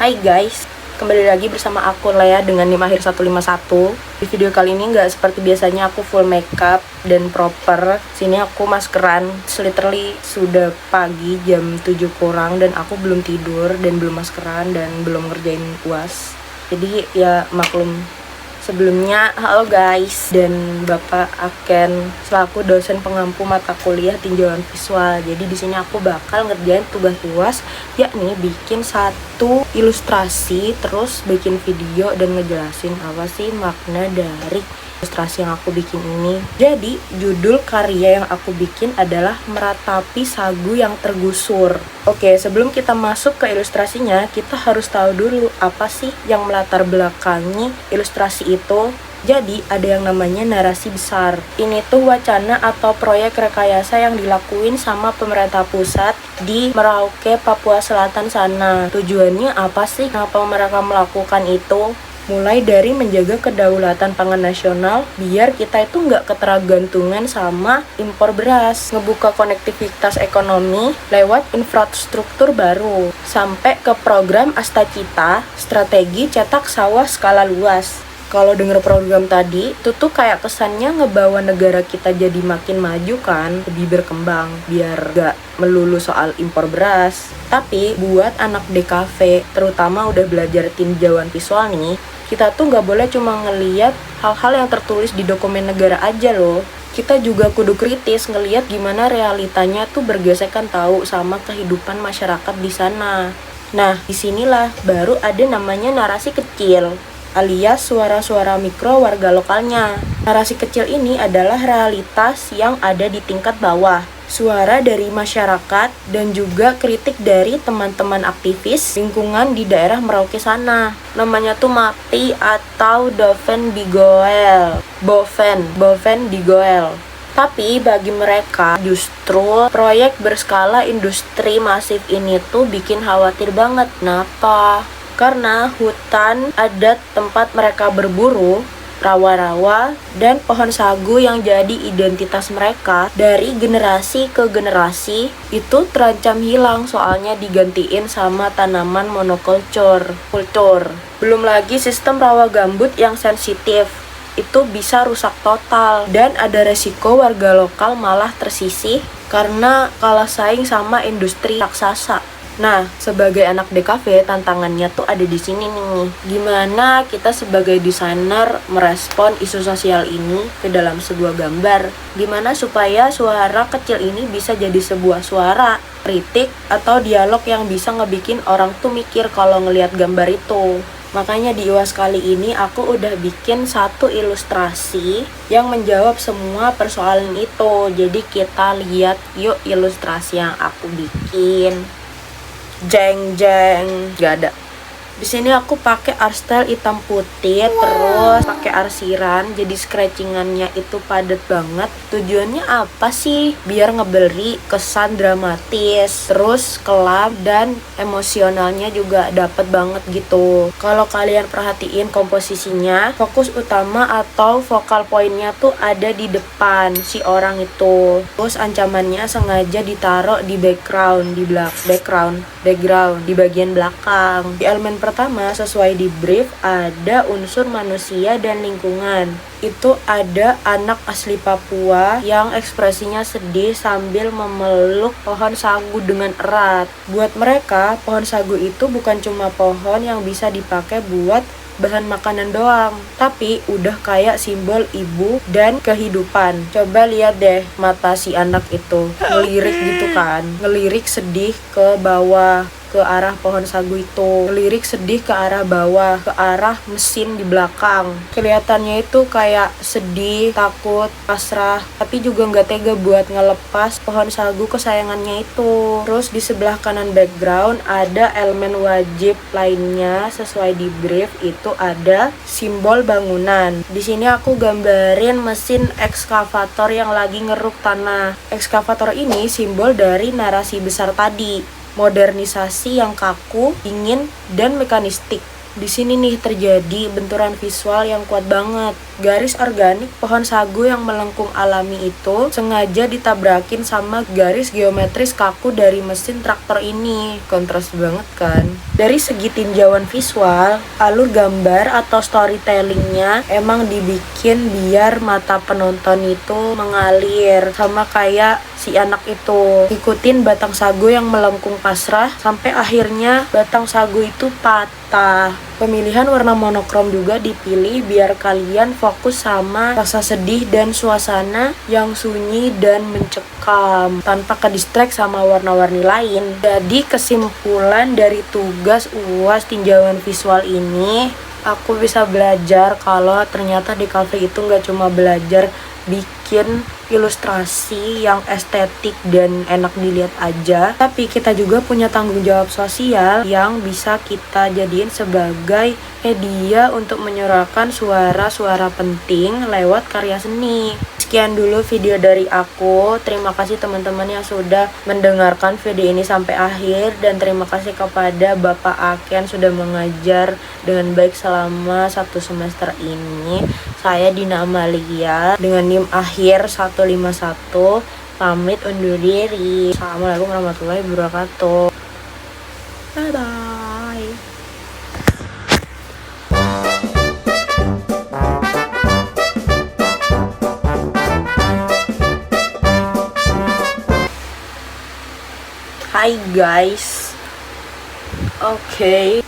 Hai guys, kembali lagi bersama aku Lea dengan NIM akhir 151. Di video kali ini nggak seperti biasanya aku full makeup dan proper. Sini aku maskeran, literally sudah pagi jam 7 kurang dan aku belum tidur dan belum maskeran dan belum ngerjain UAS. Jadi ya maklum. Sebelumnya, halo guys, dan Bapak Aken selaku dosen pengampu mata kuliah tinjauan visual. Jadi di sini aku bakal ngerjain tugas UAS, yakni bikin satu ilustrasi, terus bikin video dan ngejelasin apa sih makna dari ilustrasi yang aku bikin ini. Jadi judul karya yang aku bikin adalah Meratapi Sagu yang Tergusur. Oke, sebelum kita masuk ke ilustrasinya, kita harus tahu dulu apa sih yang melatar belakangi ilustrasi itu. Jadi ada yang namanya narasi besar. Ini tuh wacana atau proyek rekayasa yang dilakuin sama pemerintah pusat di Merauke, Papua Selatan sana. Tujuannya apa sih? Kenapa mereka melakukan itu? Mulai dari menjaga kedaulatan pangan nasional biar kita itu nggak ketergantungan sama impor beras, ngebuka konektivitas ekonomi lewat infrastruktur baru, sampai ke program Astacita, strategi cetak sawah skala luas. Kalau denger program tadi, itu tuh kayak kesannya ngebawa negara kita jadi makin maju kan, lebih berkembang, biar gak melulu soal impor beras. Tapi buat anak DKV, terutama udah belajar tinjauan visual nih, kita tuh gak boleh cuma ngeliat hal-hal yang tertulis di dokumen negara aja loh. Kita juga kudu kritis ngeliat gimana realitanya tuh bergesekan tahu sama kehidupan masyarakat di sana. Nah, disinilah baru ada namanya narasi kecil, alias suara-suara mikro warga lokalnya. Narasi kecil ini adalah realitas yang ada di tingkat bawah. Suara dari masyarakat dan juga kritik dari teman-teman aktivis lingkungan di daerah Merauke sana. Namanya tuh MAPI atau Boven Bigoel. Tapi bagi mereka justru proyek berskala industri masif ini tuh bikin khawatir banget. Kenapa? Karena hutan adat tempat mereka berburu, rawa-rawa, dan pohon sagu yang jadi identitas mereka dari generasi ke generasi itu terancam hilang soalnya digantiin sama tanaman monokultur. Belum lagi sistem rawa gambut yang sensitif, itu bisa rusak total dan ada resiko warga lokal malah tersisih karena kalah saing sama industri raksasa. Nah, sebagai anak DKV, tantangannya tuh ada di sini nih. Gimana kita sebagai desainer merespon isu sosial ini ke dalam sebuah gambar? Gimana supaya suara kecil ini bisa jadi sebuah suara kritik atau dialog yang bisa ngebikin orang tuh mikir kalau ngelihat gambar itu. Makanya di UAS kali ini aku udah bikin satu ilustrasi yang menjawab semua persoalan itu. Jadi kita lihat yuk ilustrasi yang aku bikin. Jeng, gak ada. Di sini aku pakai art style hitam putih, terus pakai arsiran, jadi scratchingannya itu padat banget. Tujuannya apa sih? Biar ngeberi kesan dramatis, terus kelam dan emosionalnya juga dapet banget gitu. Kalau kalian perhatiin komposisinya, fokus utama atau vokal pointnya tuh ada di depan si orang itu. Terus ancamannya sengaja ditaruh di background di bagian belakang. Di elemen pertama sesuai di brief ada unsur manusia dan lingkungan. Itu ada anak asli Papua yang ekspresinya sedih sambil memeluk pohon sagu dengan erat. Buat mereka, pohon sagu itu bukan cuma pohon yang bisa dipakai buat bahan makanan doang, tapi udah kayak simbol ibu dan kehidupan. Coba lihat deh mata si anak itu, ngelirik gitu kan, ngelirik sedih ke bawah, ke arah pohon sagu itu, ngelirik sedih ke arah bawah, ke arah mesin di belakang. Kelihatannya itu kayak sedih, takut, pasrah, tapi juga nggak tega buat ngelepas pohon sagu kesayangannya itu. Terus di sebelah kanan background ada elemen wajib lainnya sesuai di brief, itu ada simbol bangunan. Di sini aku gambarin mesin ekskavator yang lagi ngeruk tanah. Ekskavator ini simbol dari narasi besar tadi. Modernisasi yang kaku, dingin, dan mekanistik. Di sini nih terjadi benturan visual yang kuat banget. Garis organik pohon sagu yang melengkung alami itu sengaja ditabrakin sama garis geometris kaku dari mesin traktor ini. Kontras banget kan? Dari segi tinjauan visual, alur gambar atau storytellingnya emang dibikin biar mata penonton itu mengalir. Sama kayak si anak itu ikutin batang sagu yang melengkung pasrah sampai akhirnya batang sagu itu patah. Pemilihan warna monokrom juga dipilih biar kalian fokus sama rasa sedih dan suasana yang sunyi dan mencekam tanpa ke-distract sama warna-warni lain. Jadi kesimpulan dari tugas UAS tinjauan visual ini, aku bisa belajar kalau ternyata di cafe itu nggak cuma belajar bikin ilustrasi yang estetik dan enak dilihat aja, tapi kita juga punya tanggung jawab sosial yang bisa kita jadiin sebagai media untuk menyuarakan suara-suara penting lewat karya seni. Sekian dulu video dari aku. Terima kasih teman-teman yang sudah mendengarkan video ini sampai akhir, dan terima kasih kepada Bapak Aken sudah mengajar dengan baik selama 1 semester ini. Saya Dina Amalia dengan NIM akhir 151 pamit undur diri. Assalamualaikum warahmatullahi wabarakatuh. Bye bye. Hi guys. Okay.